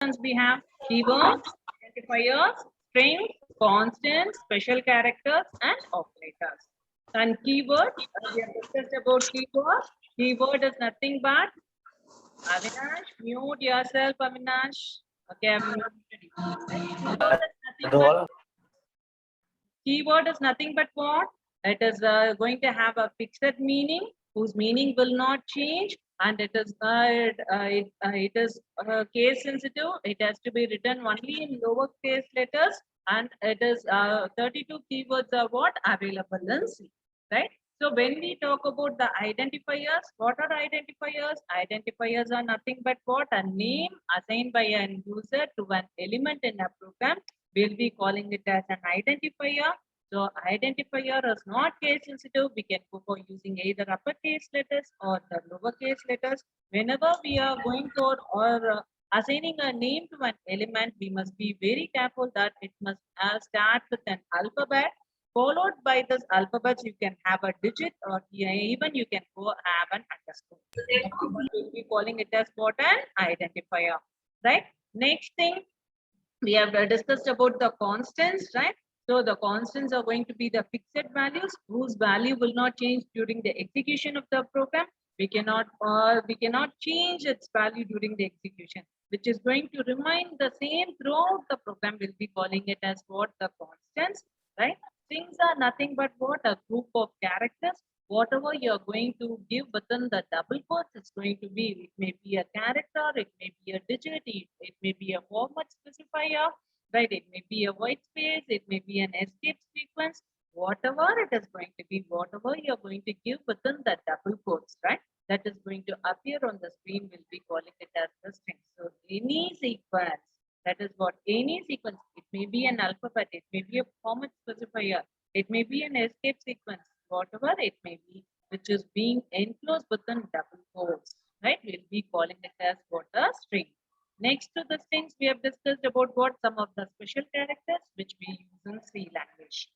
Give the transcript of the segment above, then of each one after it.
We have keywords, identifiers, strings, constants, special characters, and operators. And keyword, we have discussed about keyword. Keyword is nothing but Avinash, mute yourself, Avinash. Okay, I've muted you. Keyword is nothing but what? It is going to have a fixed meaning whose meaning will not change, and it is case sensitive. It has to be written only in lowercase letters, and it is 32 keywords are what available in C, right? So when we talk about the identifiers, what are identifiers? Identifiers are nothing but what? A name assigned by an user to an element in a program. We'll be calling it as an identifier. So identifier is not case sensitive. We can go for using either uppercase letters or the lowercase letters. Whenever we are going for or assigning a name to an element, we must be very careful that it must start with an alphabet. Followed by this alphabet, you can have a digit or even you can go have an underscore. We'll be calling it as what an identifier, right? Next thing, we have discussed about the constants, right? So the constants are going to be the fixed values whose value will not change during the execution of the program. We cannot change its value during the execution, which is going to remain the same throughout the program. We'll be calling it as what the constants, right? Things are nothing but what a group of characters. Whatever you're going to give within the double quotes, it's going to be, it may be a character, it may be a digit, it may be a format specifier, right? It may be a white space, it may be an escape sequence, whatever it is going to be, whatever you're going to give within the double quotes, right? That is going to appear on the screen, we'll be calling it as the string. So any sequence, that is what any sequence, it may be an alphabet, it may be a format specifier, it may be an escape sequence, whatever it may be, which is being enclosed within double quotes, right? We'll be calling it as what a string. Next to the strings, we have discussed about what some of the special characters which we use in C language.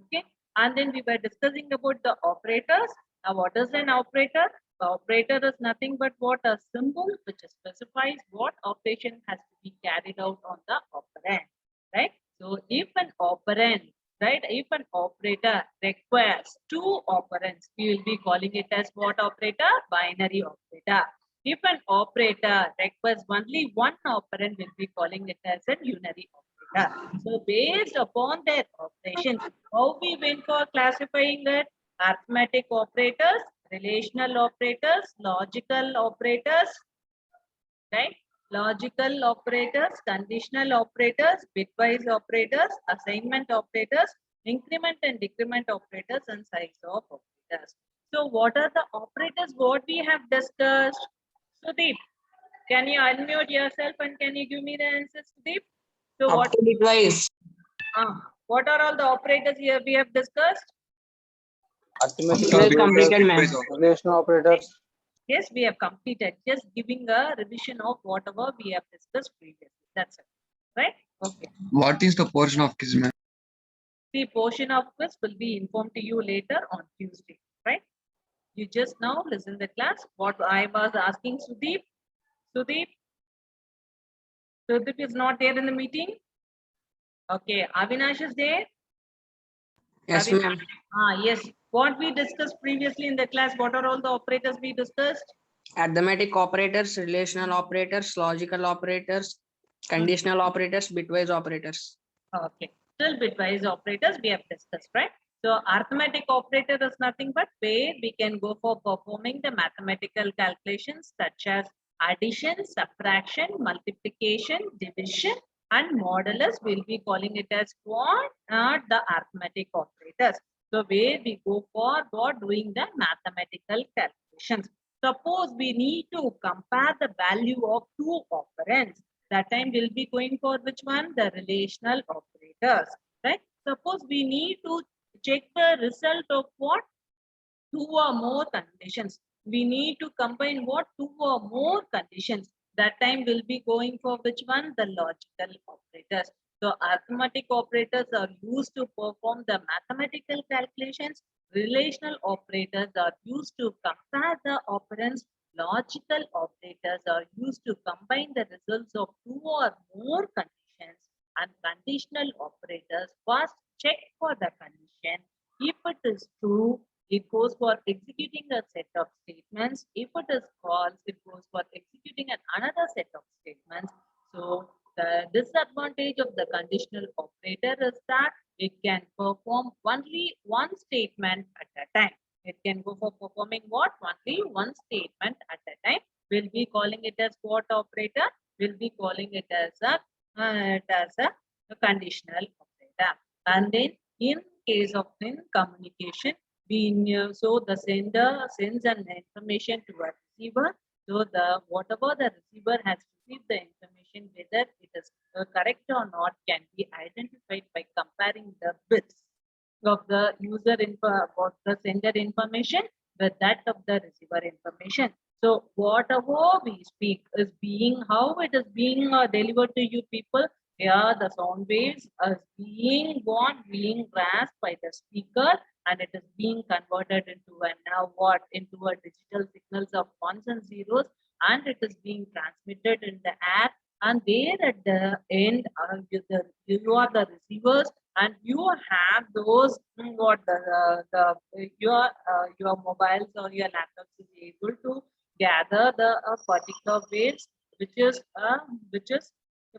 Okay, and then we were discussing about the operators. Now, what is an operator? The operator is nothing but what a symbol which specifies what operation has to be carried out on the operand, right? So, if an operand, right, if an operator requires two operands, we will be calling it as what operator? Binary operator. If an operator requires only one operand, we'll be calling it as a unary operator. So based upon their operations, how we went for classifying it? Arithmetic operators, relational operators, logical operators, right? Logical operators, conditional operators, bitwise operators, assignment operators, increment and decrement operators, and size of operators. So what are the operators what we have discussed? Sudeep, can you unmute yourself and can you give me the answers, Sudeep? So Up to bitwise. What are all the operators here we have discussed? Arithmetic operators, relational operators. Yes, we have completed. Just giving a revision of whatever we have discussed previously. That's it. Right? Okay. What is the portion of Kismet? The portion of this will be informed to you later on Tuesday. Right? You just now listen the class. What I was asking Sudeep. Sudeep is not there in the meeting. Okay. Avinash is there. Yes, ma'am. Yes. What we discussed previously in the class, what are all the operators we discussed? Arithmetic operators, relational operators, logical operators, conditional operators, bitwise operators. Okay. Still bitwise operators we have discussed, right? So arithmetic operator is nothing but where we can go for performing the mathematical calculations such as addition, subtraction, multiplication, division, and modulus. We'll be calling it as what? The arithmetic operators. So where we go for doing the mathematical calculations. Suppose we need to compare the value of two operands. That time we'll be going for which one? The relational operators, right? Suppose we need to check the result of what? Two or more conditions. We need to combine what? Two or more conditions. That time we'll be going for which one? The logical operators. So arithmetic operators are used to perform the mathematical calculations. Relational operators are used to compare the operands Logical operators are used to combine the results of two or more conditions, and conditional operators first check for the condition. If it is true, it goes for executing a set of statements. If it is false, it goes for executing another set of statements. So the disadvantage of the conditional operator is that it can perform only one statement at a time. It can go for performing what? Only one statement at a time. We'll be calling it as what operator? We'll be calling it as a conditional operator. And then in case of communication, so the sender sends an information to a receiver. So whatever the receiver has received the information, whether it is correct or not, can be identified by comparing the bits of the user info about the sender information with that of the receiver information. So whatever we speak is being how it is being delivered to you people. Here the sound waves are being grasped by the speaker, and it is being converted into a now what into a digital signals of ones and zeros, and it is being transmitted in the air. And there at the end, you are the receivers, and you have those what your mobiles or your laptops is able to gather the particular waves which is which is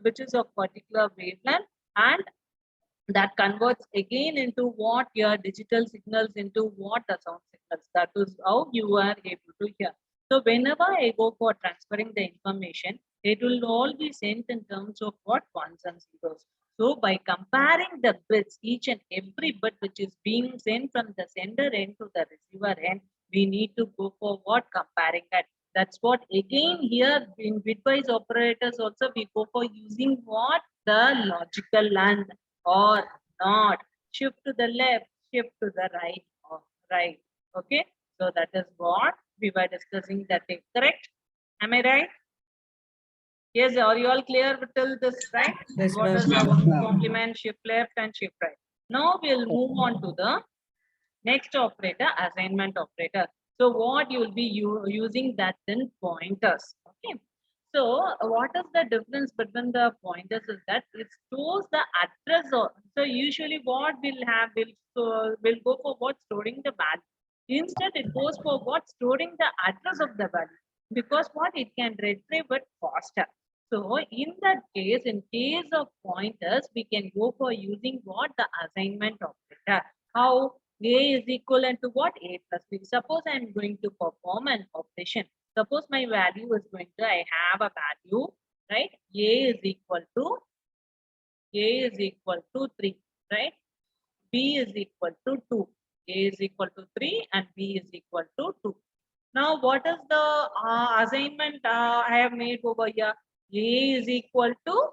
which is of particular wavelength, and that converts again into what your digital signals into what the sound signals. That is how you are able to hear. So whenever I go for transferring the information, it will all be sent in terms of what ones and zeros. So by comparing the bits, each and every bit which is being sent from the sender end to the receiver end, we need to go for what comparing that. That's what again here in bitwise operators also we go for using what the logical and or not. Shift to the left, shift to the right or right. Okay. So that is what we were discussing that is correct. Am I right? Yes, are you all clear till this, right? Yes, What yes, is the ma'am. complement, shift left and shift right? Now we'll move on to the next operator, assignment operator. So what you will be using that in pointers. Okay. So what is the difference between the pointers is that it stores the address. So usually what we'll have will go for what storing the value. Instead it goes for what storing the address of the value, because what it can retrieve it faster. So in that case, in case of pointers, we can go for using what the assignment operator. How? A is equivalent to what? A plus B. Suppose I am going to perform an operation. Suppose my value is going to, I have a value, right? A is equal to 3, right? B is equal to 2. A is equal to 3 and B is equal to 2. Now, what is the assignment I have made over here? A is equal to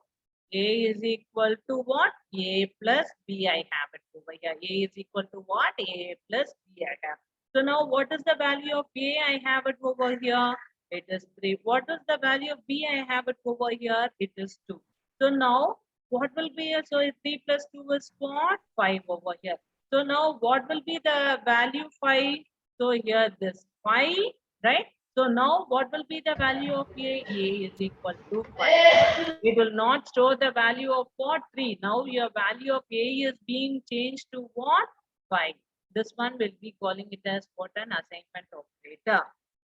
what? A plus B I have it over here. A is equal to what? A plus B I have. So now what is the value of A? I have it over here. It is 3. What is the value of B? I have it over here. It is 2. So now what will be? So 3 plus 2 is what? 5 over here. So now what will be the value 5? So here this 5, right? So now what will be the value of A? A is equal to 5. It will not store the value of what? 3. Now your value of A is being changed to what? 5. This one will be calling it as what? An assignment operator.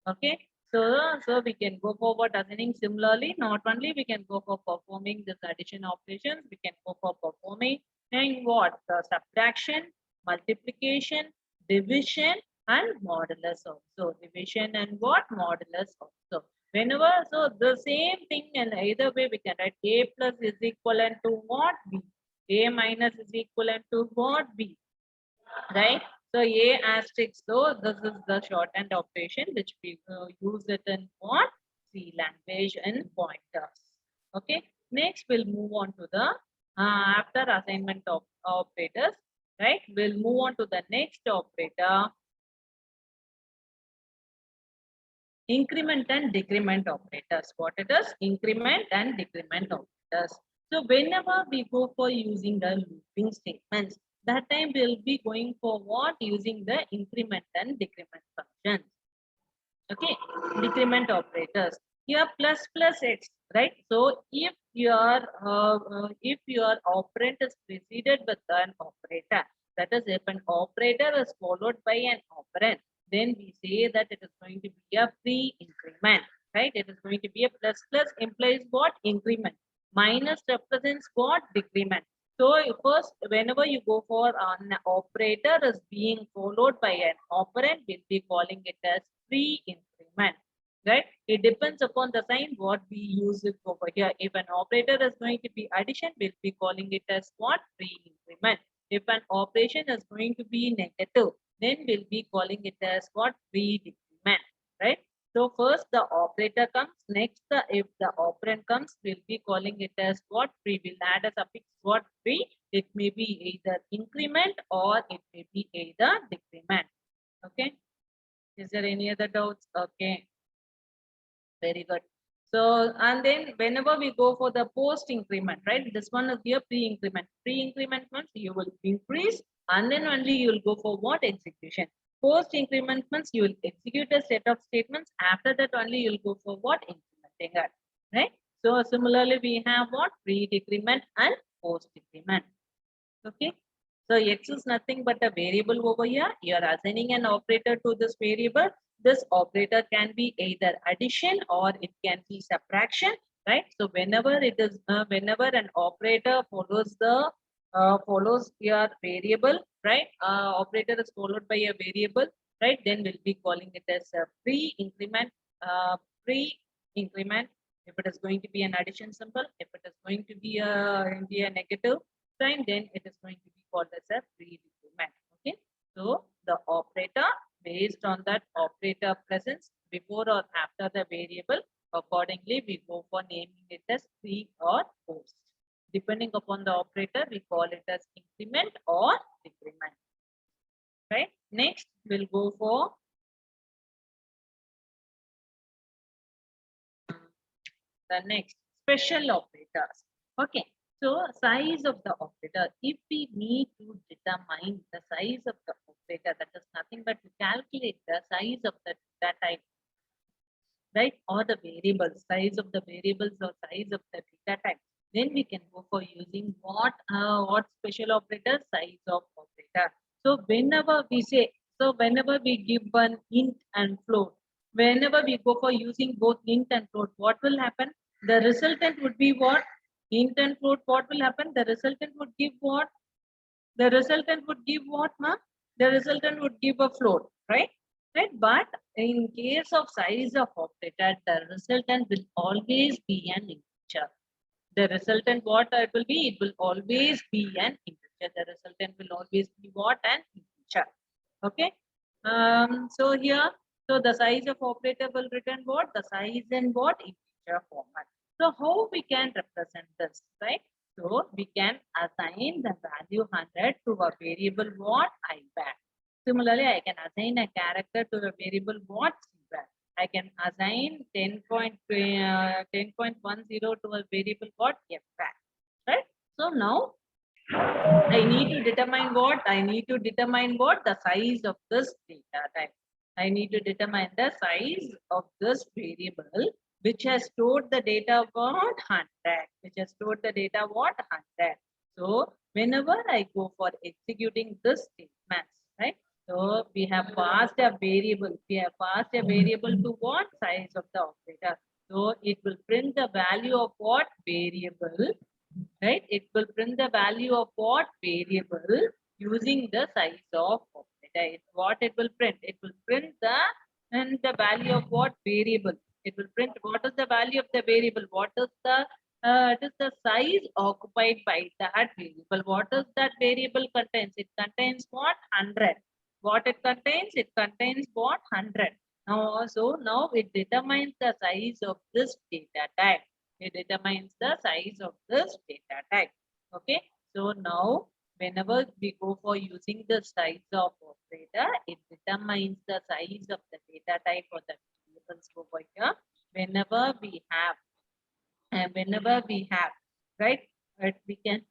Okay. So we can go forward assigning similarly. Not only we can go for performing this addition operations, we can go for performing and what? The subtraction, multiplication, division, and modulus also. Division and what? Modulus also. Whenever, so the same thing in either way we can write A plus is equivalent to what? B. A minus is equivalent to what? B. Right? So A asterisk, so this is the shorthand operation which we use it in what? C language and pointers. Okay. Next we'll move on to the after assignment of operators, right? We'll move on to the next operator, increment and decrement operators. What it is? Increment and decrement operators. So whenever we go for using the looping statements, that time we'll be going for what? Using the increment and decrement functions. Okay, decrement operators. Here plus x, right? So if your operand is preceded with an operator, that is, if an operator is followed by an operand, then we say that it is going to be a pre-increment, right? It is going to be a plus implies what? Increment. Minus represents what? Decrement. So first, whenever you go for an operator is being followed by an operand, we'll be calling it as pre-increment, right? It depends upon the sign what we use it over here. If an operator is going to be addition, we'll be calling it as what? Pre-increment. If an operation is going to be negative, then we'll be calling it as what? Pre-decrement, right? So first the operator comes, next if the operand comes, we'll be calling it as what? Pre. We'll add a suffix what? Pre. It may be either increment or it may be either decrement. Okay. Is there any other doubts? Okay. Very good. So, and then whenever we go for the post increment, right? This one is your pre-increment. Pre-increment means you will increase and then only you will go for what? Execution. Post increment means you will execute a set of statements. After that only you will go for what? Incrementing it, right? So similarly, we have what? Pre-decrement and post decrement. Okay. So x is nothing but a variable over here. You are assigning an operator to this variable. This operator can be either addition or it can be subtraction, right? So whenever an operator follows your variable, right? Operator is followed by a variable, right? Then we'll be calling it as a pre-increment. Pre-increment. If it is going to be an addition symbol, if it is going to be a negative sign, then it is going to be called as a pre-decrement. Okay. So the operator based on that operator presence before or after the variable, accordingly we go for naming it as pre or post. Depending upon the operator, we call it as increment or decrement. Right. Next, we'll go for the next special operators. Okay. So size of the operator, if we need to determine the size of the operator, that is nothing but to calculate the size of the data type, right? Or the variables, size of the variables or size of the data type. Then we can go for using what special operator? Size of operator. So whenever we give one int and float, whenever we go for using both int and float, what will happen? The resultant would be what? Int and float, what will happen? The resultant would give what? The resultant would give what, ma'am? The resultant would give a float, right? Right. But in case of size of operator, the resultant will always be an integer. The resultant what it will be? It will always be an integer. The resultant will always be what? An integer. Okay. So here, so the size of operator will return what? The size in what? Integer format. So how we can represent this, right? So we can assign the value 100 to a variable what? IBAN. Similarly, I can assign a character to a variable what? CBAN. I can assign 10.10 to a variable what? FBAN. Right? So now I need to determine what? I need to determine what? The size of this data type. I need to determine the size of this variable which has stored the data what? 100. Which has stored the data what? 100. So whenever I go for executing this statement, right? So we have passed a variable. We have passed a variable to what? Size of the operator. So it will print the value of what? Variable, right? It will print the value of what? Variable using the size of operator. What it will print? It will print the value of what? Variable. It will print what is the value of the variable. What is it is the size occupied by that variable. What is that variable contains? It contains what? 100. What it contains? It contains what? 100. Now it determines the size of this data type. It determines the size of this data type. Okay. So now whenever we go for using the size of operator, it determines the size of the data type or the variables over here. Whenever we have, right, we can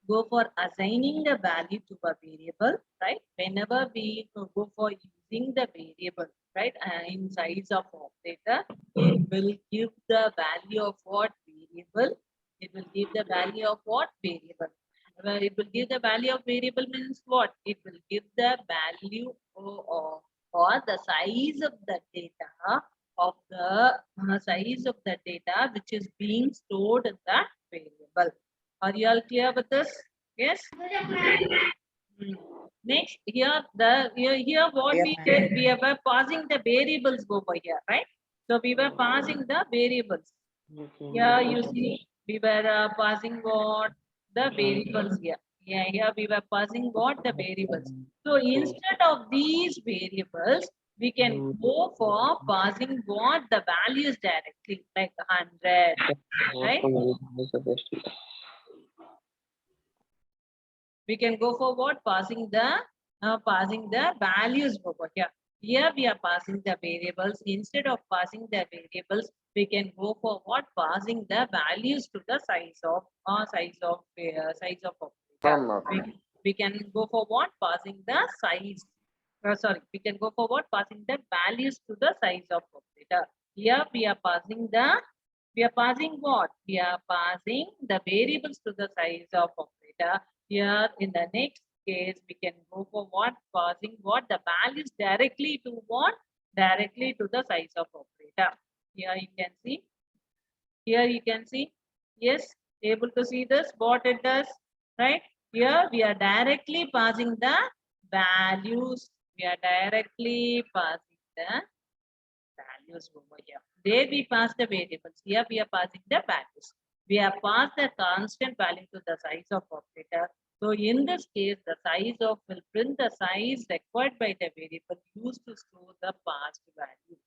go for assigning the value to a variable, right? Whenever we go for using the variable, right? In size of operator, it will give the value of what variable. It will give the value of what variable. Well, it will give the value of variable means what? It will give the value or the size of the data of the size of the data which is being stored in that variable. Are you all clear with this? Yes. Hmm. Next, here what Yes, we ma'am. did, we were passing the variables over here, right? So we were passing the variables. Here you see, we were passing what the variables here. Yeah, here we were passing what the variables. So instead of these variables, we can go for passing what the values directly, like 100, right? We can go for what? Passing the values over here. Here we are passing the variables. Instead of passing the variables, we can go for what? Passing the values to the size of operator. We can go for what? Passing the size. Sorry, we can go for what? Passing the values to the size of operator. Here we are passing what? We are passing the variables to the size of operator. Here in the next case, we can go for what? Passing what? The values directly to what? Directly to the size of operator. Here you can see. Here you can see. Yes, able to see this, what it does, right? Here we are directly passing the values. We are directly passing the values over here. There we pass the variables. Here we are passing the values. We have passed the constant value to the size of operator. So in this case, the size of will print the size required by the variable used to store the passed value.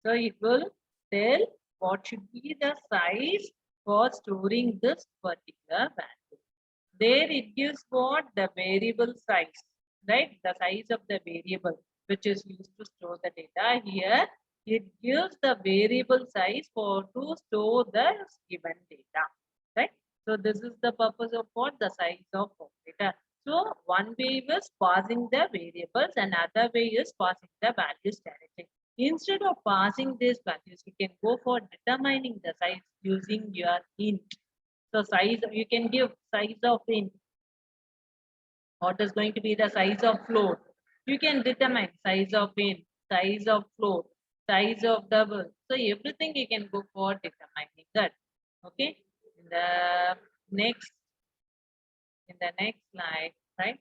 So it will tell what should be the size for storing this particular value. There it gives what the variable size, right? The size of the variable which is used to store the data. Here it gives the variable size for to store the given data, right? So this is the purpose of what the size of operator. So one way is passing the variables and other way is passing the values directly. Instead of passing these values, you can go for determining the size using your int. So size, you can give size of int. What is going to be the size of float? You can determine size of int, size of float, size of double. So everything you can go for determining that. Okay. In the next, in the next slide, right?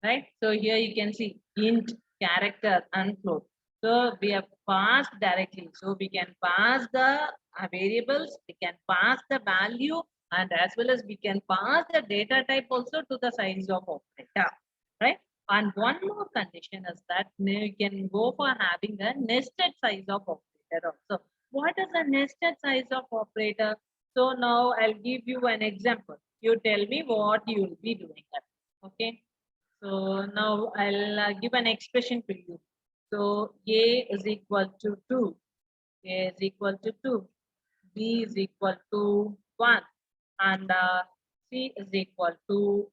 Right. So here you can see int, character, and float. So we have passed directly. So we can pass the variables, we can pass the value, and as well as we can pass the data type also to the size of operator. Right. And one more condition is that you can go for having a nested size of operator also. What is a nested size of operator? So now I'll give you an example. You tell me what you will be doing. Okay. So now I'll give an expression to you. So A is equal to 2, A is equal to 2, B is equal to 1, and C is equal to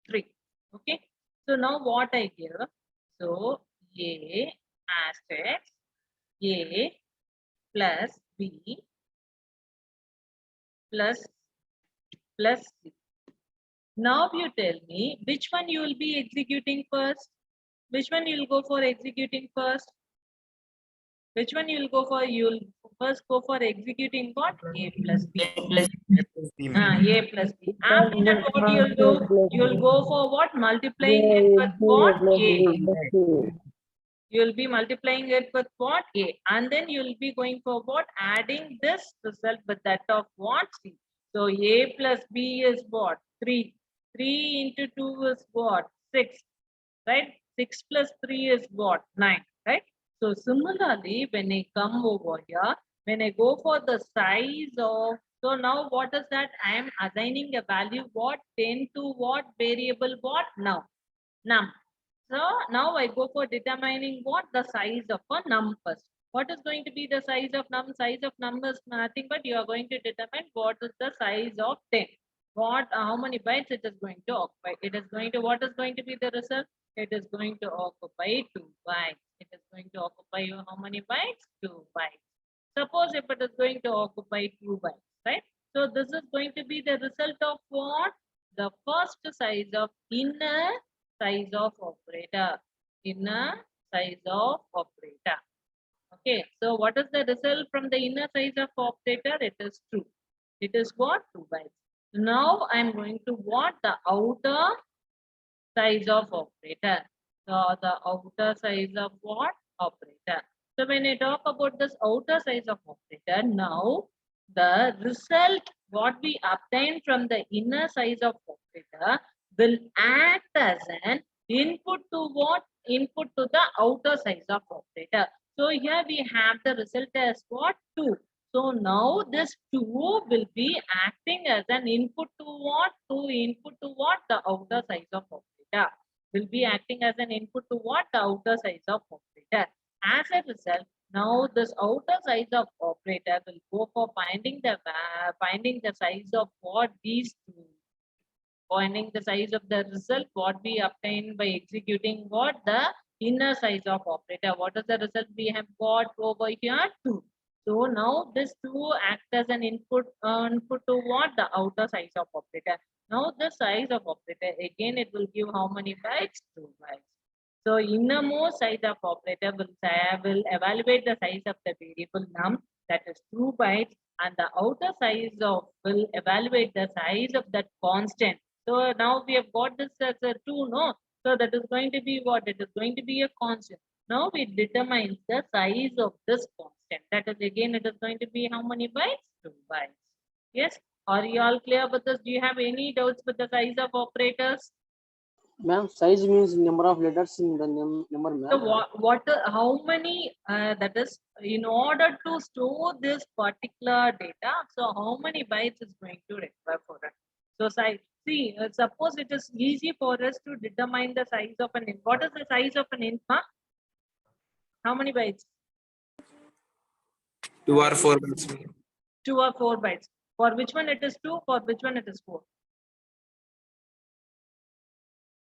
3. Okay. So now what I give? So A asterisk A plus B plus C. Now you tell me which one you will be executing first. Which one you will go for executing first? Which one you will go for? You will first go for executing what? A plus B. A plus B. After that, what you will do? You will go for what? Multiplying it with what? A. You will be multiplying it with what? A. And then you will be going for what? Adding this result with that of what? C. So A plus B is what? 3. 3 into 2 is what? 6. Right? 6 plus 3 is what? 9. Right? So similarly, when I come over here, when I go for the size of, so now what is that? I am assigning a value what? 10 to what variable what? Now, num. So now I go for determining what the size of a num first. What is going to be the size of num? Size of num is nothing but you are going to determine what is the size of 10. what, how many bytes it is going to occupy. It is going to, what is going to be the result? It is going to occupy 2 bytes. It is going to occupy you how many bytes? 2 bytes. Suppose if it is going to occupy 2 bytes, right? So this is going to be the result of what? The first size of inner size of operator. Inner size of operator. Okay, so what is the result from the inner size of operator? It is 2. It is what? 2 bytes. Now I'm going to what? The outer size of operator. So the outer size of what? Operator. So when I talk about this outer size of operator, now the result what we obtain from the inner size of operator will act as an input to what? Input to the outer size of operator. So here we have the result as what? 2. So now this 2 will be acting as an input to what? To input to what? The outer size of operator. Will be acting as an input to what? The outer size of operator. As a result, now this outer size of operator will go for finding the size of what these two, finding the size of the result what we obtain by executing what? The inner size of operator. What is the result we have got over here? 2. So now this 2 acts as an input to what? The outer size of operator. Now the size of operator, again it will give how many bytes? 2 bytes. So innermost size of operator will evaluate the size of the variable num, that is 2 bytes, and the outer size of will evaluate the size of that constant. So now we have got this as a 2, no? So that is going to be what? It is going to be a constant. Now we determine the size of this constant. That is again, it is going to be how many bytes? 2 bytes. Yes? Are you all clear with this? Do you have any doubts with the size of operators? Ma'am, size means number of letters in the number, So ma'am. how many, that is, in order to store this particular data, so how many bytes is going to require for it? So size, see, suppose it is easy for us to determine the size of an int. What is the size of an int? Huh? How many bytes? 2 or 4 bytes. 2 or 4 bytes. For which one it is 2, for which one it is 4?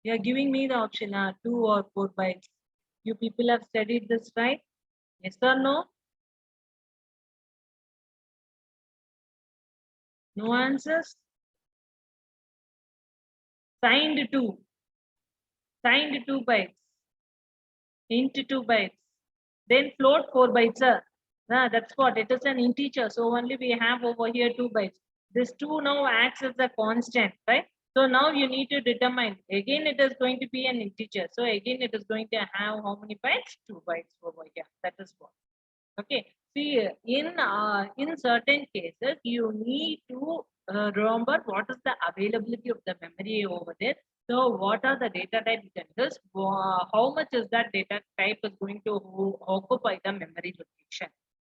You are giving me the option, 2 or 4 bytes. You people have studied this, right? Yes or no? No answers? Signed 2. Signed 2 bytes. Int 2 bytes. Then float 4 bytes, sir. That's what, it is an integer. So only we have over here 2 bytes. This 2 now acts as a constant, right? So now you need to determine, again it is going to be an integer. So again it is going to have how many bytes? 2 bytes over here. That is what. Okay. See, in certain cases, you need to remember what is the availability of the memory over there. So what are the data type you can just, how much is that data type is going to occupy the memory location.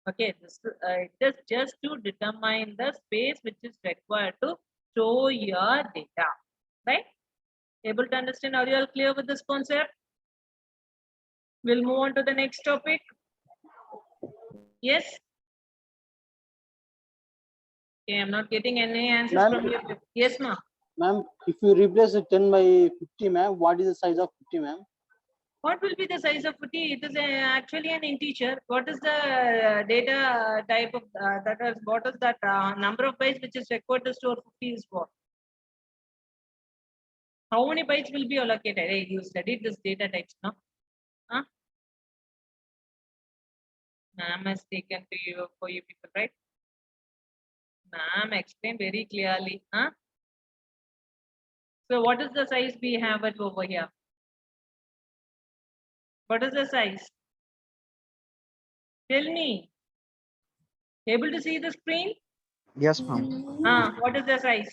Okay, this it is just to determine the space which is required to store your data. Right? Able to understand? Are you all clear with this concept? We'll move on to the next topic. Yes. Okay, I'm not getting any answers from you. Yes, ma'am. Ma'am, if you replace the 10 by 50, ma'am, what is the size of 50, ma'am? What will be the size of 50? It is actually an integer. What is the data type of that is? What is that number of bytes which is required to store 50 is what? How many bytes will be allocated? Hey, you studied this data types, no? Huh? Ma'am has taken to you for you people, right? Ma'am explained very clearly. Huh? So what is the size we have it over here? What is the size? Tell me. Able to see the screen? Yes, ma'am. What is the size?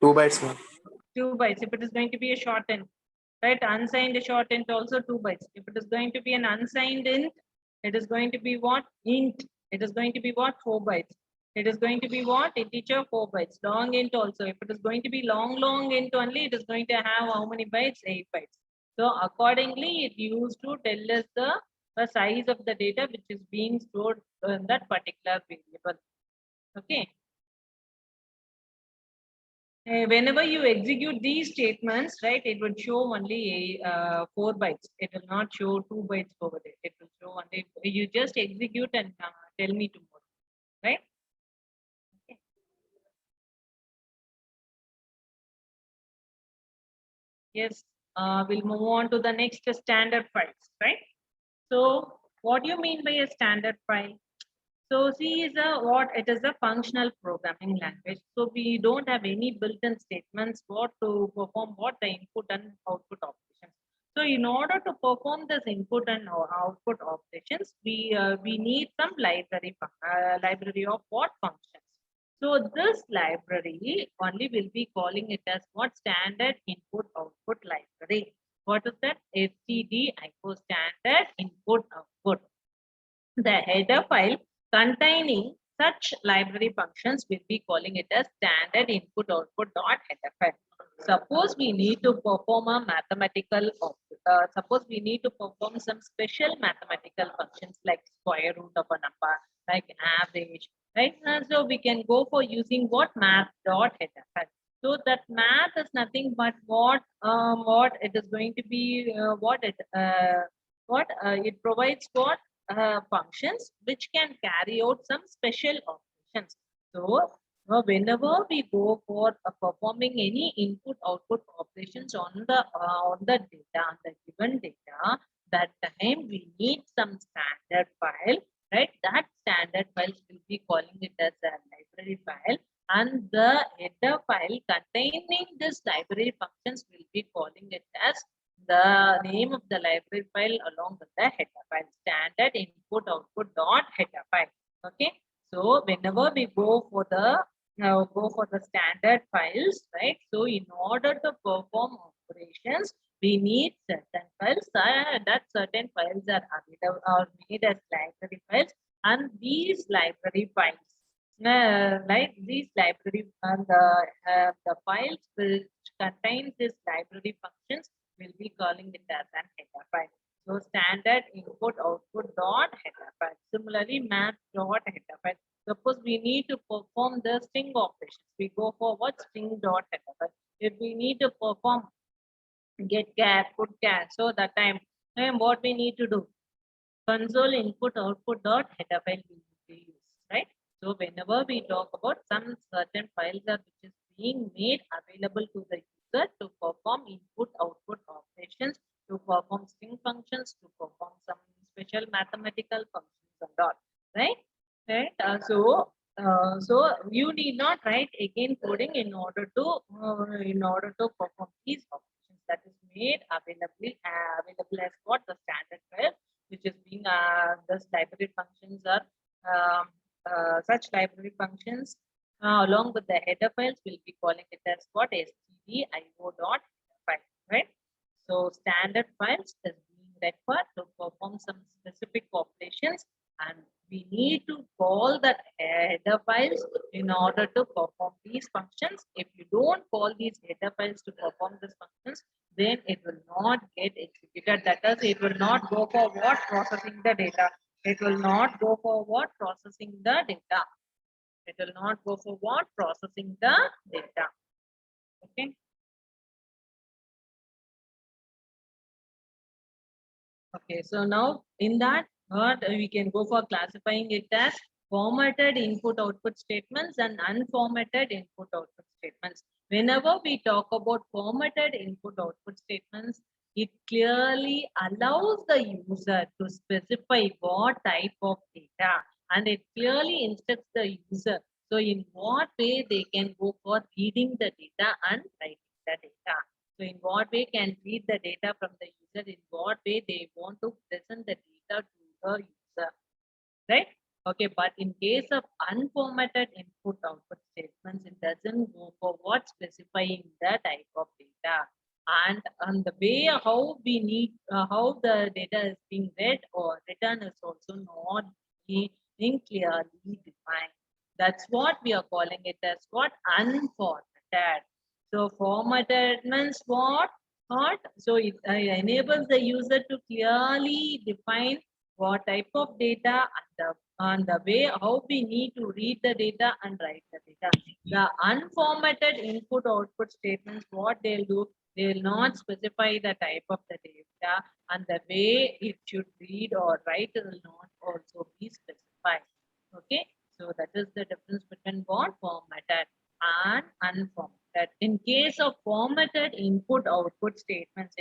2 bytes, ma'am. 2 bytes. If it is going to be a shortened, right? Unsigned shortened also 2 bytes. If it is going to be an unsigned int, it is going to be what? Int. It is going to be what? 4 bytes. It is going to be what? Integer 4 bytes. Long int also. If it is going to be long int only, it is going to have how many bytes? 8 bytes. So accordingly, it used to tell us the size of the data which is being stored in that particular variable. Okay. whenever you execute these statements, right, it would show only 4 bytes. It will not show 2 bytes over there. It will show only, you just execute and tell me tomorrow, right? Okay. Yes, we'll move on to the next standard files, right? So what do you mean by a standard file? So C is a what? It is a functional programming language. So we don't have any built-in statements what to perform what the input and output operations. So in order to perform this input and output operations, we need some library of what functions. So this library only will be calling it as what? Standard input output library. What is that? STD standard input output. The header file containing such library functions will be calling it as standard input output dot header file. Suppose we need to perform a suppose we need to perform some special mathematical functions like square root of a number, like average, right? So we can go for using what? Math dot header file. So that math is nothing but what it is going to be it provides what functions which can carry out some special operations. So whenever we go for performing any input output operations on the data, on the given data, that time we need some standard file, right? That standard files will be calling it as a library file, and the header file containing this library functions will be calling it as the name of the library file along with the header file, standard input output dot header file. Okay, so whenever we go for the standard files, right? So in order to perform operations, we need certain files. That certain files are available or made as library files, and these library files, like these library and the files which contain this library functions will be calling it as an header file. So standard input output dot header file. Similarly, math dot header file. Suppose we need to perform the string operations. We go for what? String dot header file. If we need to perform get char, put char, so that time what we need to do? Console input output dot header file we need to use, right? So whenever we talk about some certain files are which is being made available to the user to perform input output operations, to perform string functions, to perform some special mathematical functions and all, right? Right. So you need not write again coding in order to perform these operations. That is made available as what? The standard file, which is being this library functions are such library functions along with the header files will be calling it as what? stdio dot file, right? So standard files is being required to perform some specific operations, and we need to call that header files in order to perform these functions. If you don't call these header files to perform these functions, then it will not get executed. That is, it will not go for what? Processing the data. It will not go for what? Processing the data. It will not go for what? Processing the data. Okay. Okay, so now in that, what we can go for classifying it as formatted input output statements and unformatted input output statements. Whenever we talk about formatted input output statements, it clearly allows the user to specify what type of data, and it clearly instructs the user. So in what way they can go for reading the data and writing the data. So in what way can read the data from the user, in what way they want to present the data to the user, right? Okay, but in case of unformatted input output statements, it doesn't go for what? Specifying the type of data. And the way how we need, how the data is being read or written is also not being clearly defined. That's what we are calling it as what? Unformatted. So formatted means what? What? So it enables the user to clearly define what type of data and the way how we need to read the data and write the data. The unformatted input output statements, what they'll do, they will not specify the type of the data, and the way it should read or write will not also be specified. Okay, so that is the difference between what formatted and unformatted. In case of formatted input output statements,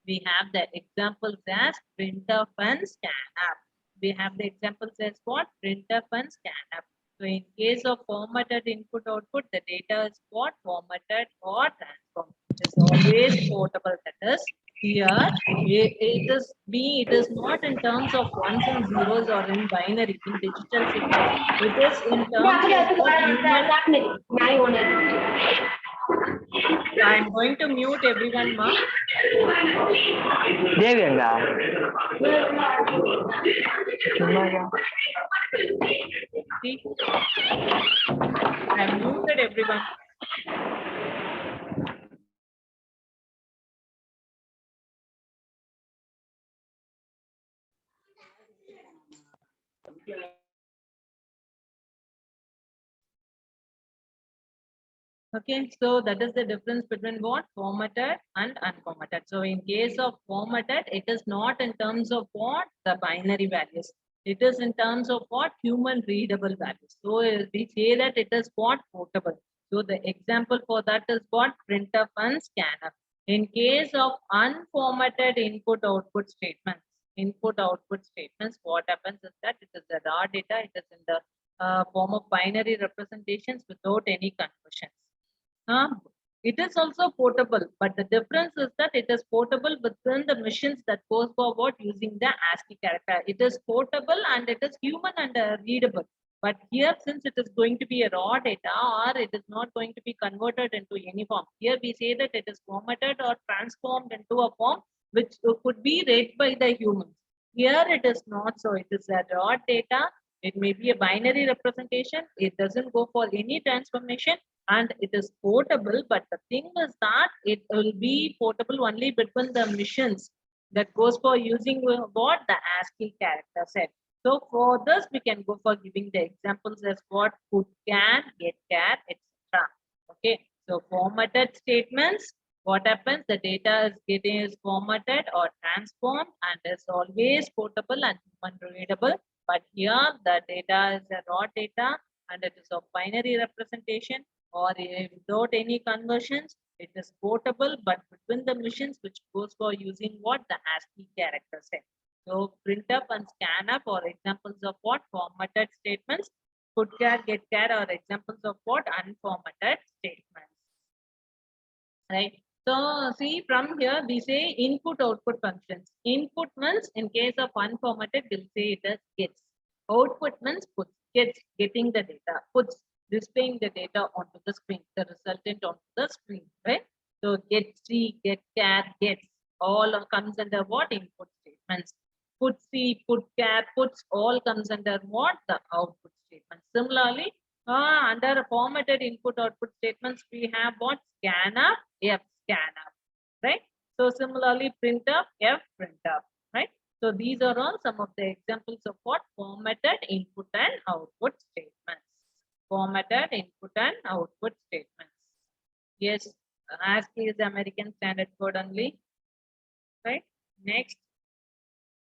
we have the examples as printf and scanf. We have the examples as what? Printf and scanf. So in case of formatted input output, the data is what? Formatted or transformed. It is always portable. That is here it is not in terms of ones and zeros or in binary in digital signals. It is in terms of what human. I'm going to mute everyone, ma. దేవ్యంగా See, I muted everyone. Okay, so that is the difference between what? Formatted and unformatted. So in case of formatted, it is not in terms of what? The binary values. It is in terms of what? Human readable values. So we say that it is what? Portable. So the example for that is what? Printf and scanf. In case of unformatted input output statements, what happens is that it is the raw data, it is in the form of binary representations without any conversions. It is also portable, but the difference is that it is portable within the machines that goes forward using the ASCII character. It is portable and it is human and readable. But here, since it is going to be a raw data or it is not going to be converted into any form, here we say that it is formatted or transformed into a form which could be read by the humans. Here it is not so. It is a raw data. It may be a binary representation. It doesn't go for any transformation and it is portable, but the thing is that it will be portable only between the missions that goes for using what? The ASCII character set. So for this, we can go for giving the examples as what? Put can, get can, etc. Okay, so formatted statements, what happens? The data is formatted or transformed and is always portable and human readable. But here the data is a raw data and it is of binary representation or without any conversions. It is portable, but between the machines, which goes for using what? The ASCII character set. So printf and scanf are examples of what? Formatted statements. Putchar, getchar are examples of what? Unformatted statements. Right. So see from here we say input output functions. Input means in case of unformatted we'll say it as gets. Output means puts, gets, getting the data, puts, displaying the data onto the screen, the resultant onto the screen, right? So get, see, get, char, gets, all comes under what? Input statements. Put, see, put, char, puts, all comes under what? The output statements. Similarly, under formatted input output statements, we have what? Scanf, F scanf, right? So similarly, printf, F printf, right? So these are all some of the examples of what? Formatted input and output statements. Formatted input and output statements. Yes, ASCII is the American Standard Code only, right? Next,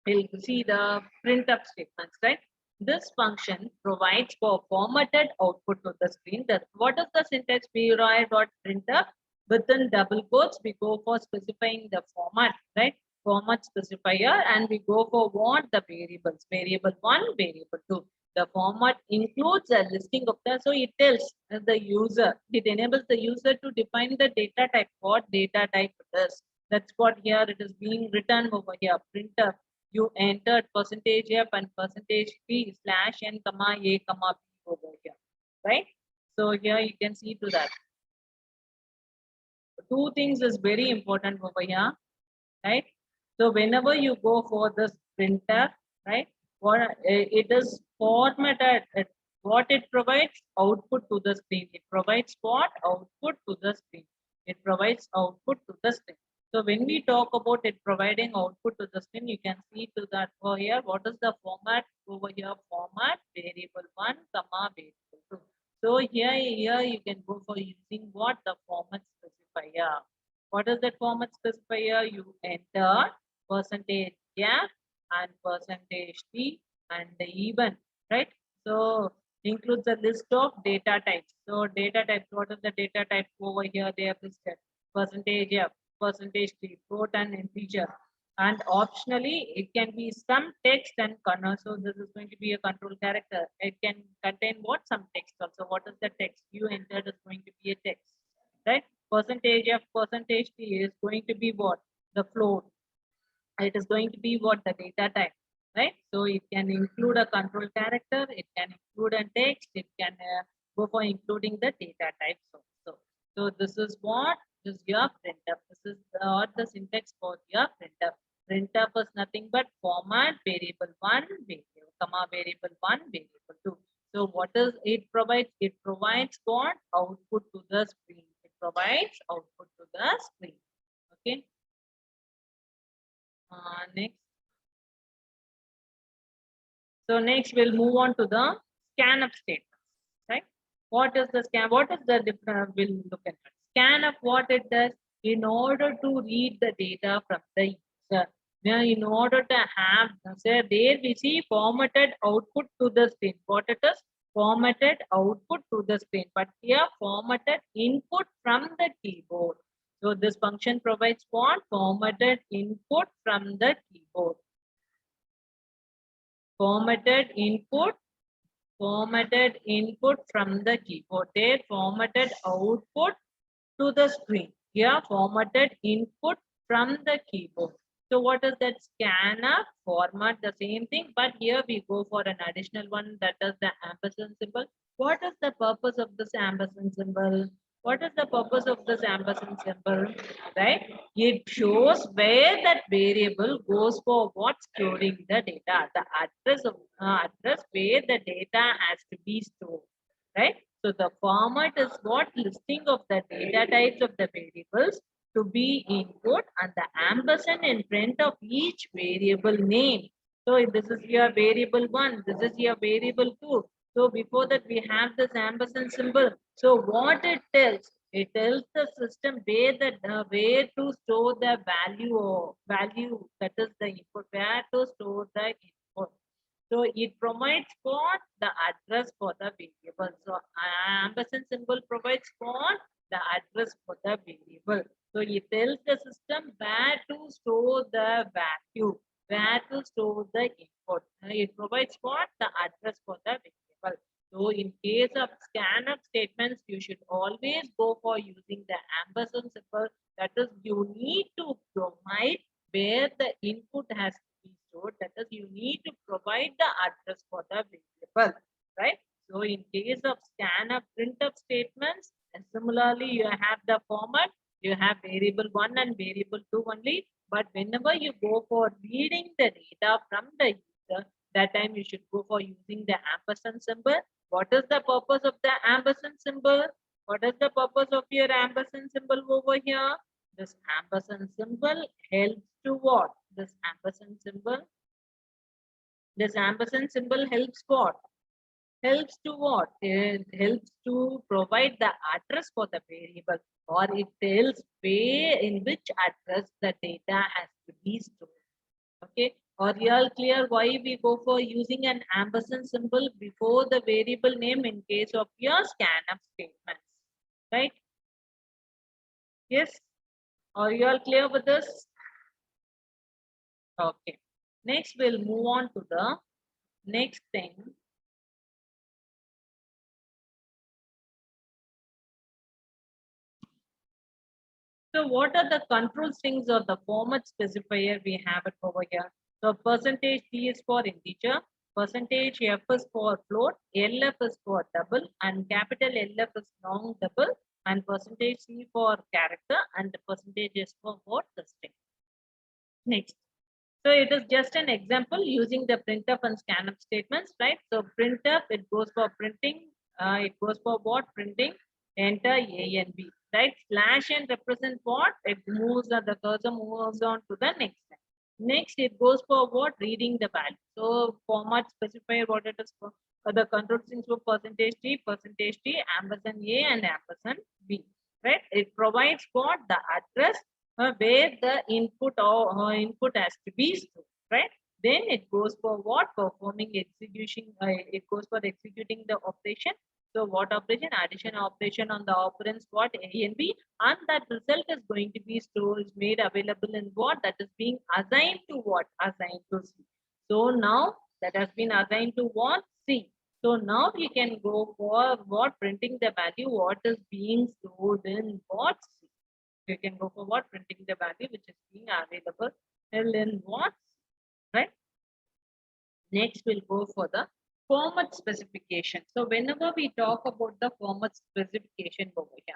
we'll see the printf statements, right? This function provides for formatted output to the screen. What is the syntax we write what printf? Within double quotes, we go for specifying the format, right? Format specifier, and we go for what? The variables. Variable 1, variable 2. The format includes a listing of the, so it tells the user, it enables the user to define the data type, what data type it is. That's what here it is being written over here. Printf, you entered percentage F and percentage P slash N comma A comma B over here, right? So here you can see to that. Two things is very important over here, right? So whenever you go for this printer, right, what it is formatted, what it provides output to the screen. It provides what? Output to the screen. It provides output to the screen. So when we talk about it providing output to the screen, you can see to that over here. What is the format over here? Format variable 1, comma, variable 2. So here you can go for using what? The format specifier. What is that format specifier? You enter percentage F and percentage T and even, right? So includes a list of data types. So data types, what is the data type over here? They have listed percentage F, percentage T, float and integer. And optionally, it can be some text and color. So this is going to be a control character. It can contain what? Some text also. What is the text you entered is going to be a text, right? Percentage F, percentage T is going to be what? The float. It is going to be what? The data type, right? So it can include a control character, it can include a text, it can go for including the data types also. So this is what is your printf. This is what the syntax for your printf. Printf is nothing but format variable 1 variable comma variable 1 variable 2. So what is it provides? It provides what? Output to the screen. It provides output to the screen. Okay. Next. So next we'll move on to the scanf statements, right? What is the scan? What is the difference? We'll look at it. Scanf, what it does in order to read the data from the user. Now, in order to have, say, there we see formatted output to the screen. What it is? Formatted output to the screen, but here formatted input from the keyboard. So this function provides what? Formatted input from the keyboard. Formatted input from the keyboard. There formatted output to the screen. Here formatted input from the keyboard. So what is that? Scanf format, the same thing, but here we go for an additional one, that is the ampersand symbol. What is the purpose of this ampersand symbol? What is the purpose of this ampersand symbol? Right? It shows where that variable goes for what? Storing the data. The address of address where the data has to be stored. Right? So the format is what? Listing of the data types of the variables to be input and the ampersand in front of each variable name. So this is your variable 1, this is your variable 2. So before that we have this ampersand symbol. So what it tells? It tells the system where to store the value, that is the input, where to store the input. So it provides for the address for the variable. So ampersand symbol provides for the address for the variable. So it tells the system where to store the value, where to store the input. It provides what? The address for the variable. So in case of scanf statements, you should always go for using the ampersand symbol. That is, you need to provide where the input has to be stored. That is, you need to provide the address for the variable, right? So in case of scanf printf statements, and similarly you have the format, you have variable 1 and variable 2 only. But whenever you go for reading the data from the user, that time you should go for using the ampersand symbol. What is the purpose of the ampersand symbol? What is the purpose of your ampersand symbol over here? This ampersand symbol helps to what? This ampersand symbol helps what? Helps to what? It helps to provide the address for the variable, or it tells where in which address the data has to be stored. Okay, are you all clear why we go for using an ampersand symbol before the variable name in case of your scanf statements, right? Yes, are you all clear with this? Okay, next we'll move on to the next thing. So what are the control strings or the format specifier we have it over here? So percentage T is for integer, percentage F is for float, LF is for double, and capital LF is long double, and percentage C for character, and the percentage S for what? The string. Next. So it is just an example using the printf and scanf statements, right? So printf, it goes for printing, it goes for what? Printing, enter A and B, right? Slash and represent what? It moves, the cursor moves on to the next line. Next, it goes for what? Reading the value. So format specifier, what it is for the control strings for percentage T, ampersand A and ampersand B. Right? It provides what? The address where the input or input has to be stored. Right? Then it goes for what? Performing execution. It goes for executing the operation. So what operation? Addition operation on the operands what? A and B, and that result is going to be stored, made available in what? That is being assigned to what? Assigned to C. So now that has been assigned to what? C. So now we can go for what? Printing the value, what is being stored in what? C. You can go for what? Printing the value which is being available in what? Right? Next, we'll go for the format specification. So whenever we talk about the format specification over here,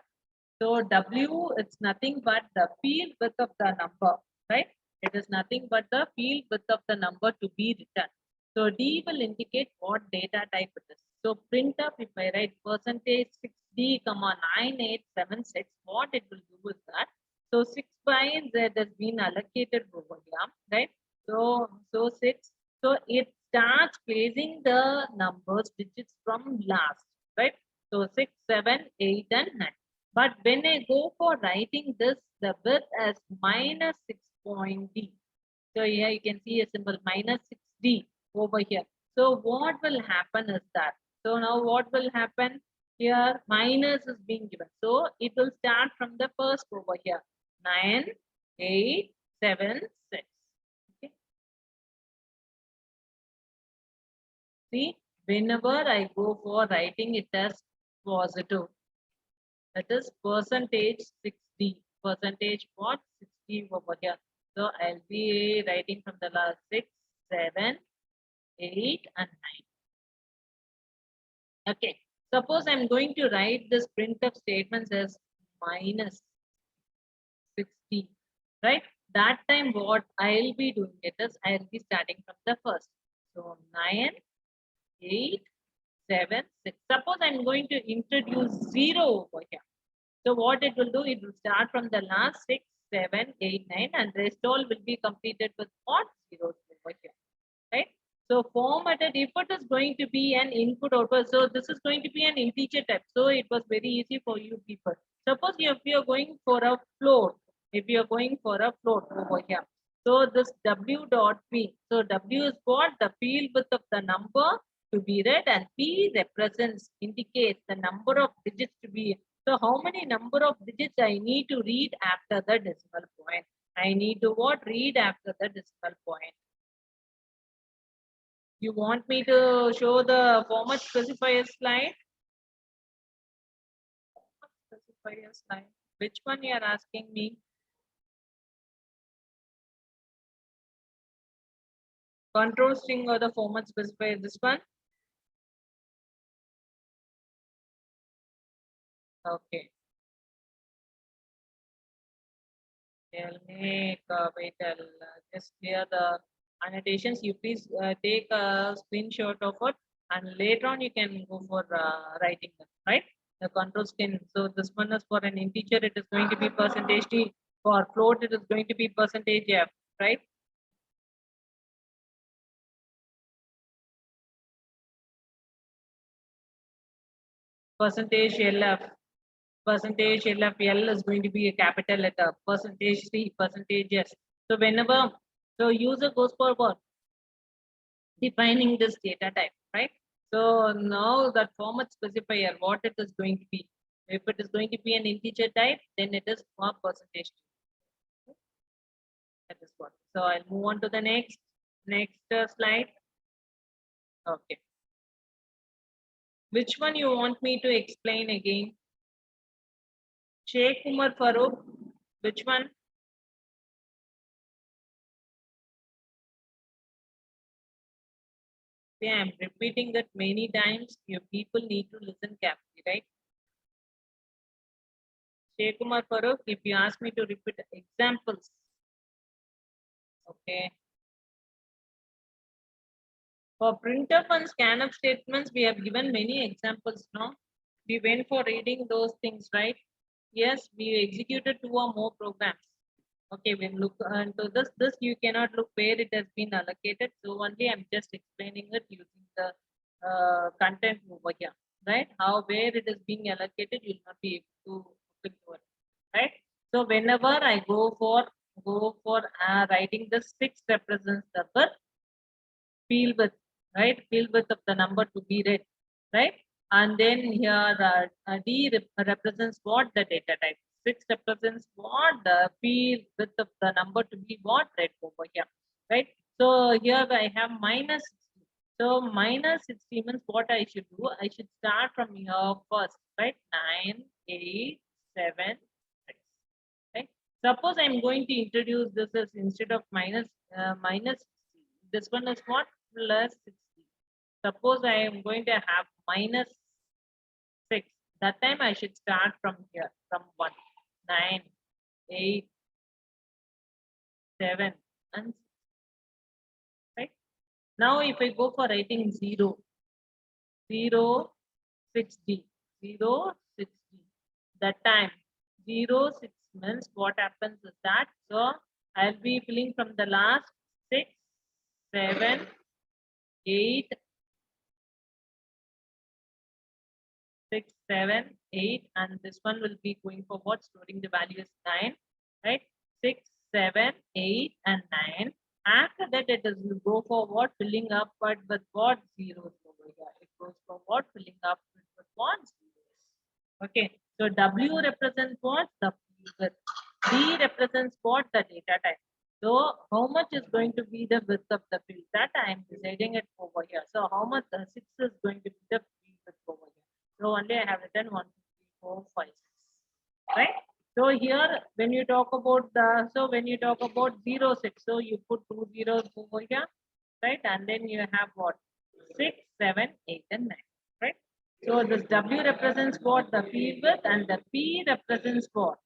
so W, it's nothing but the field width of the number, right? It is nothing but the field width of the number to be written. So D will indicate what data type it is. So printf, if I write percentage 6D, comma 9876, what it will do is that. So 6 by Z has been allocated over here, right? So 6. So it starts placing the numbers digits from last, right? So 6, 7, 8, and 9. But when I go for writing this, the width as minus 6.d. So here you can see a symbol minus 6d over here. So what will happen is that, so now what will happen here? Minus is being given. So it will start from the first over here. 9, 8, 7, 6. Okay. See, whenever I go for writing it as positive, that is percentage 60, percentage what? 60 over here. So I'll be writing from the last 6, 7, 8, and 9. Okay. Suppose I'm going to write this printf statements as minus 60, right? That time what I'll be doing it is I'll be starting from the first. So 9, 8, 7, 6. Suppose I'm going to introduce 0 over here. So what it will do, it will start from the last 6, 7, 8, 9, and rest all will be completed with what? Zeros over here, right? So formatted, if it is going to be an input output, so this is going to be an integer type. So it was very easy for you people. Suppose if you are going for a float, if you are going for a float over here. So this W dot P. So W is what? The field width of the number to be read, and P represents, indicates the number of digits to be. So how many number of digits I need to read after the decimal point? I need to what? Read after the decimal point. You want me to show the format specifier slide? Specifier slide. Which one you are asking me? Control string or the format specifier? This one? Okay. I'll make, wait, I'll just clear the annotations. You please take a screenshot of it, and later on you can go for writing them, right? The control scheme. So this one is for an integer, it is going to be percentage T. For float, it is going to be percentage F, right? Percentage LF. Percentage LF, L is going to be a capital letter. Percentage C, percentage S. So whenever, so user goes for what? Defining this data type, right? So now that format specifier, what it is going to be. If it is going to be an integer type, then it is for percentage. That is what. So I'll move on to the next slide. Okay. Which one you want me to explain again? Sheikh Umar Farooq. Which one? See, I'm repeating that many times. You people need to listen carefully, right? Sheikh Umar Farooq, if you ask me to repeat examples. Okay. For printf and scanf statements, we have given many examples now. We went for reading those things, right? Yes, we executed 2 or more programs. Okay, when look into this you cannot look where it has been allocated. So only I'm just explaining it using the content over here, right? How where it is being allocated, you'll not be able to click over it, right? So whenever I go for writing the 6 represents the birth field width, right? Field width of the number to be read, right? And then here D represents what? The data type. 6 represents what? The field width of the number to be what? Read over here, right? So here I have minus 60. So minus 60 means what I should do? I should start from here first, right? 9, 8, 7, 6, right? Suppose I'm going to introduce this as instead of minus 60. This one is what? Plus 60. Suppose I am going to have minus 6. That time I should start from here, from 1, 9, 8, 7, and 6, right? Now if I go for writing 0, 0, 6D, 0, 6D. That time 0, 6 means what happens is that, so I'll be filling from the last 6, 7, 8, 6, 7, 8, and this one will be going forward, storing the value is 9, right? 6, 7, 8, and 9. After that, it is will go forward, filling up, but with what? Zeros over here. It goes forward, filling up with what? Zeros. Okay, so W represents what? The width. D represents what? The data type. So how much is going to be the width of the field? That I am deciding it over here. So how much the 6 is going to be the field width over here. So only I have written 1, 2, 3, 4, 5, 6. Right? So here when you talk about the, so when you talk about 0, 6, so you put 2 zeros over here, right? And then you have what? 6, 7, 8, and 9. Right? So this W represents what? The field width, and the P represents what?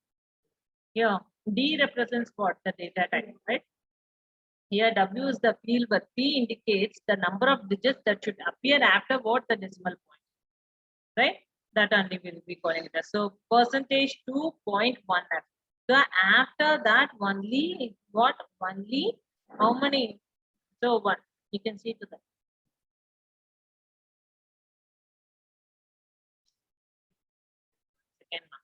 Here D represents what? The data type, right? Here W is the field width. P indicates the number of digits that should appear after what? The decimal point, right? That only will be calling it as. So percentage 2.1. So after that only what? Only how many? So one, you can see to that. Second one.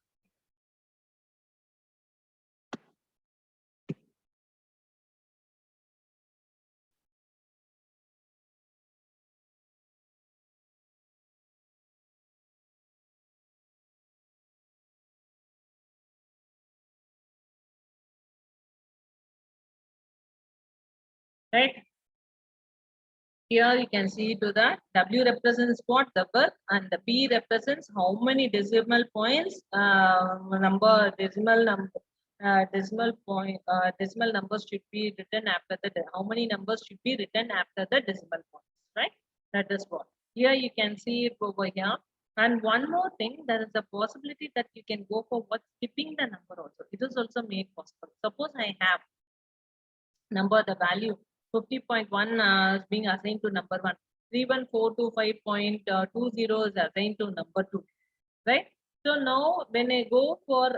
Right? Here you can see to that W represents what? The birth, and the P represents how many decimal points, decimal numbers should be written after how many numbers should be written after the decimal points, right? That is what. Here you can see it over here. And one more thing, there is a possibility that you can go for what? Skipping the number also. It is also made possible. Suppose I have number, the value 50.1 is being assigned to number 1, 31425.20 is assigned to number 2, right? So now when I go for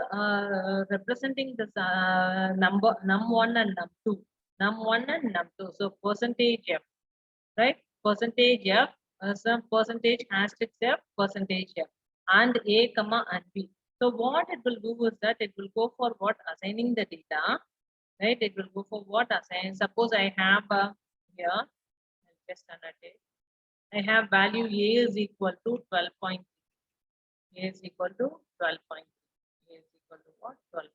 representing this number num1 and num1 and num2, so percentage F, right? Percentage F, some percentage asterisk F, percentage F, and A comma and B. So what it will do is that it will go for what? Assigning the data, right? It will go for what? Assign. Suppose I have here, I'll just annotate. I have value A is equal to 12.3. A is equal to 12.3. A is equal to what? 12.3.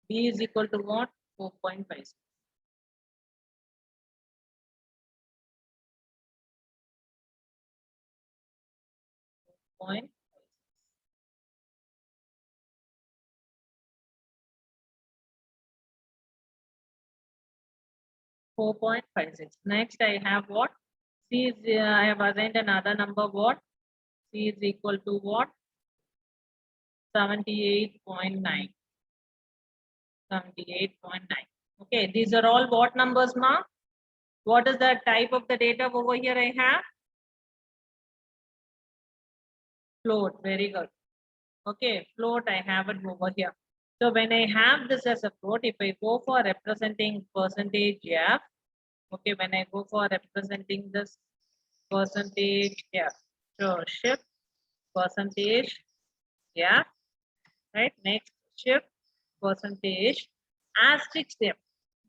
B is equal to what? 4.56. Point 4.56. Next, I have what? C is, I have assigned another number what? C is equal to what? 78.9. 78.9. Okay, these are all what numbers, ma? What is the type of the data over here I have? Float, very good. Okay, float, I have it over here. So when I have this as a float, if I go for representing percentage F, okay, when I go for representing this percentage F, so shift percentage F, right? Next shift percentage asterisk F,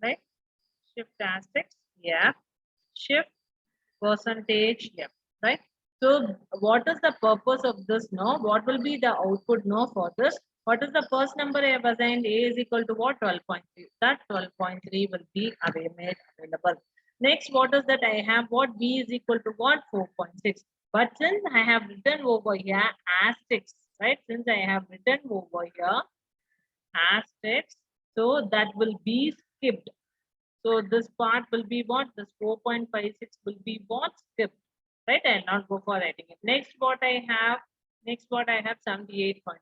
right? Shift asterisk F, shift percentage F, right? So what is the purpose of this? No, what will be the output? No, for this. What is the first number I have assigned? A is equal to what? 12.3. That 12.3 will be made available. Next, what is that I have? What B is equal to what? 4.6. But since I have written over here asterisk, right? Since I have written over here asterisk, so that will be skipped. So this part will be what? This 4.56 will be what? Skipped. Right? I'll not go for writing it. Next, what I have? Next, what I have? 78.3.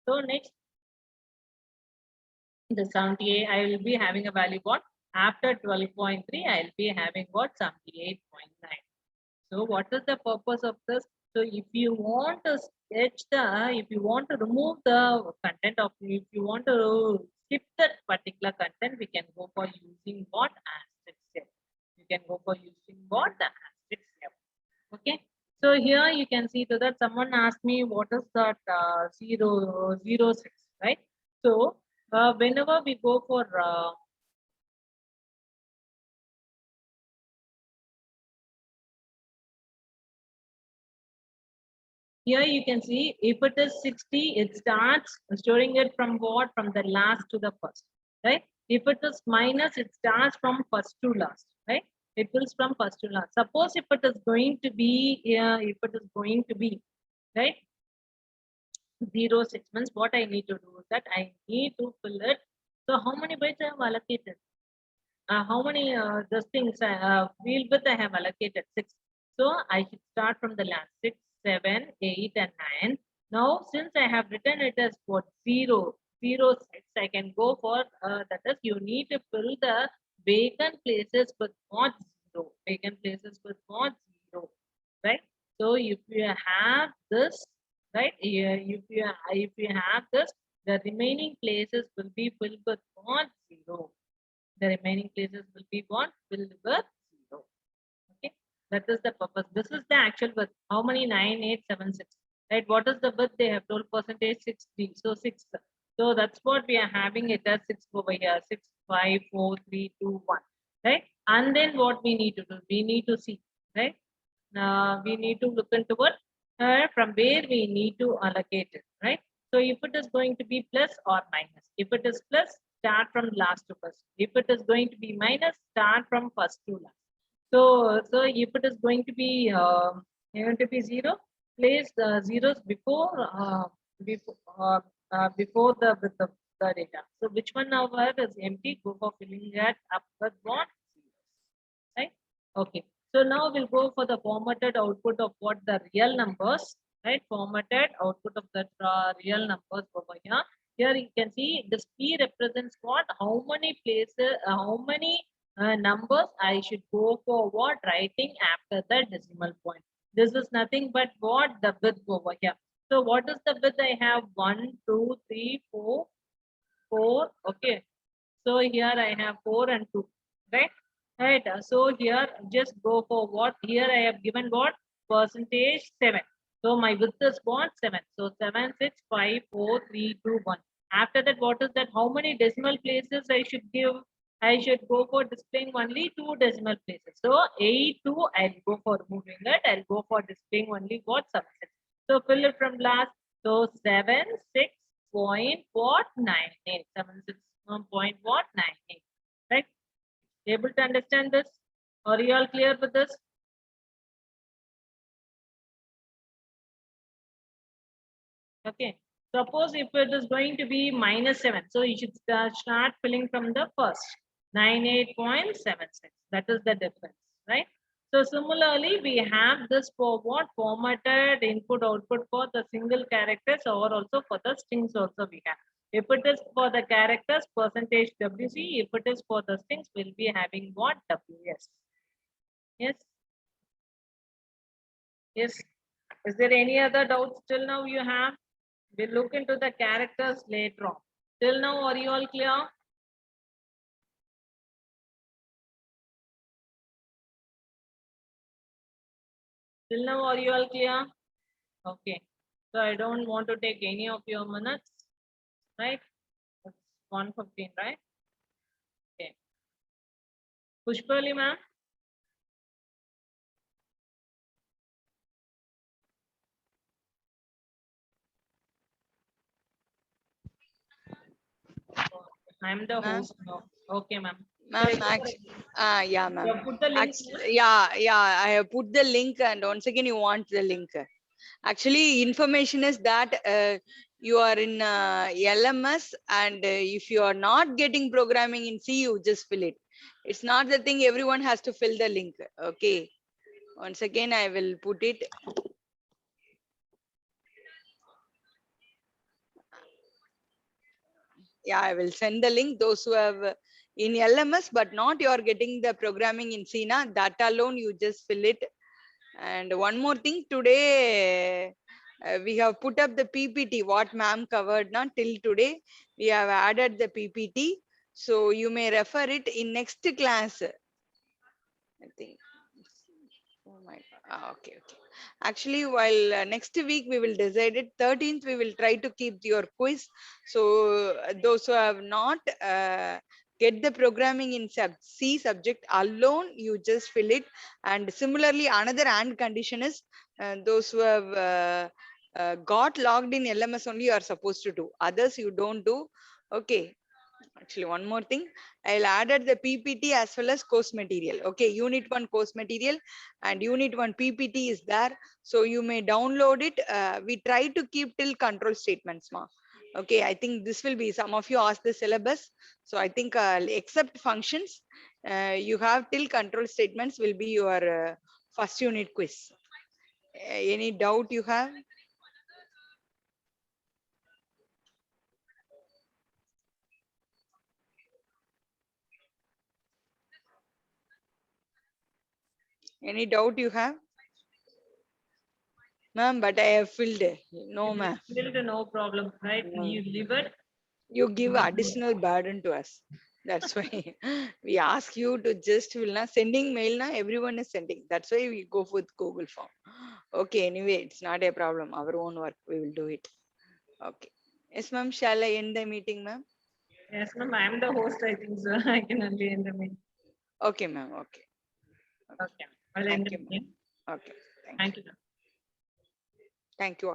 So next, the 78, I will be having a value what? After 12.3, I'll be having what? 78.9. So what is the purpose of this? So if you want to sketch if you want to remove the content of, if you want to skip that particular content, we can go for using what? Asterisk step. You can go for using what? The asterisk step. Okay. So here you can see that someone asked me what is that 006, right? So whenever we go for here you can see if it is 60, it starts storing it from what? From the last to the first, right? If it is minus, it starts from first to last, right? It will from first to last. Suppose if it is going to be, if it is going to be, right? 0 6 months, what I need to do is that I need to fill it. So how many bytes I have allocated? How many those things wheel width I have allocated? 6. So I should start from the last 6, 7, 8, and 9. Now, since I have written it as what 0, 0, 6, I can go for that is you need to fill the vacant places with not 0. Vacant places with not 0, right? So if you have this, right? If you have this, the remaining places will be filled with not 0. The remaining places will be what? Filled with 0. Okay. That is the purpose. This is the actual width. How many? 9876. Right. What is the width? They have told percentage 6D. So 6. So that's what we are having it as 6 over here. 6, 5, 4, 3, 2, 1. Right. And then what we need to do? We need to see. Right. We need to look into what? From where we need to allocate it. Right. So if it is going to be plus or minus. If it is plus, start from last to first. If it is going to be minus, start from first to last. So if it is going to be 0, place zeros before the data. So which one now is empty? Go for filling that up with what? Right? Okay. So now we'll go for the formatted output of what the real numbers, right? Formatted output of the real numbers over here. Here you can see this P represents what? How many places, how many numbers I should go for what? Writing after the decimal point. This is nothing but what? The width over here. So what is the width I have? 1, 2, 3, 4, 4. Okay. So here I have 4 and 2, right? Right. So here just go for what? Here I have given what? Percentage 7. So my width is what? 7. So 7, 6, 5, 4, 3, 2, 1. After that, what is that? How many decimal places I should give? I should go for displaying only 2 decimal places. So 8, 2, I'll go for removing it. I'll go for displaying only what? 7, 6. So fill it from last. So 7, 6, point what? 9, 8. 7, 6, point what? 9, 8. Right? Able to understand this? Are you all clear with this? Okay. Suppose if it is going to be minus 7, so you should start filling from the first 98.76. That is the difference, right? So similarly, we have this for what? Formatted input output for the single characters or also for the strings also we have. If it is for the characters, percentage WC. If it is for the strings, we'll be having what? WS. Yes. Yes. Is there any other doubts till now you have? We'll look into the characters later on. Till now, are you all clear? Till now, are you all clear? Okay. So I don't want to take any of your minutes, right? It's 1:15, right? Okay. Pushpali, ma'am. I'm the Ma'am, host now. Okay, ma'am. ma'am, yeah, You ma'am. have put the link. Yeah, I have put the link, and once again, you want the link. Actually, information is that you are in LMS, and if you are not getting programming in C, you just fill it. It's not the thing everyone has to fill the link. Okay. Once again, I will put it. Yeah, I will send the link. Those who have in LMS, but not you are getting the programming in Sina, that alone you just fill it. And one more thing, today we have put up the PPT, what ma'am covered not till today. We have added the PPT. So you may refer it in next class. I think. Oh my God. Okay, okay. Actually, while next week we will decide it. 13th we will try to keep your quiz. So those who have not get the programming in C subject alone, you just fill it. And similarly, another and condition is those who have got logged in LMS only you are supposed to do. Others you don't do. Okay. Actually, one more thing, I'll added the PPT as well as course material. Okay, unit 1 course material and unit 1 PPT is there. So you may download it. We try to keep till control statements, ma. Okay, I think this will be, some of you asked the syllabus. So I think except functions, you have till control statements will be your first unit quiz. Any doubt you have? Any doubt you have? Ma'am, but I have filled it. No, If ma'am. it's filled, no problem, right? No. You leave it. You give additional burden to us. That's why we ask you to just fill na sending mail na everyone is sending. That's why we go with Google form. Okay, anyway, it's not a problem. Our own work, we will do it. Okay. Yes, ma'am. Shall I end the meeting, ma'am? Yes, ma'am. I'm the host, I think so. I can only end the meeting. Okay, ma'am. Okay. Okay. I'll end Thank the you, ma'am. meeting. Okay. Thank you. Thank you. Thank you all.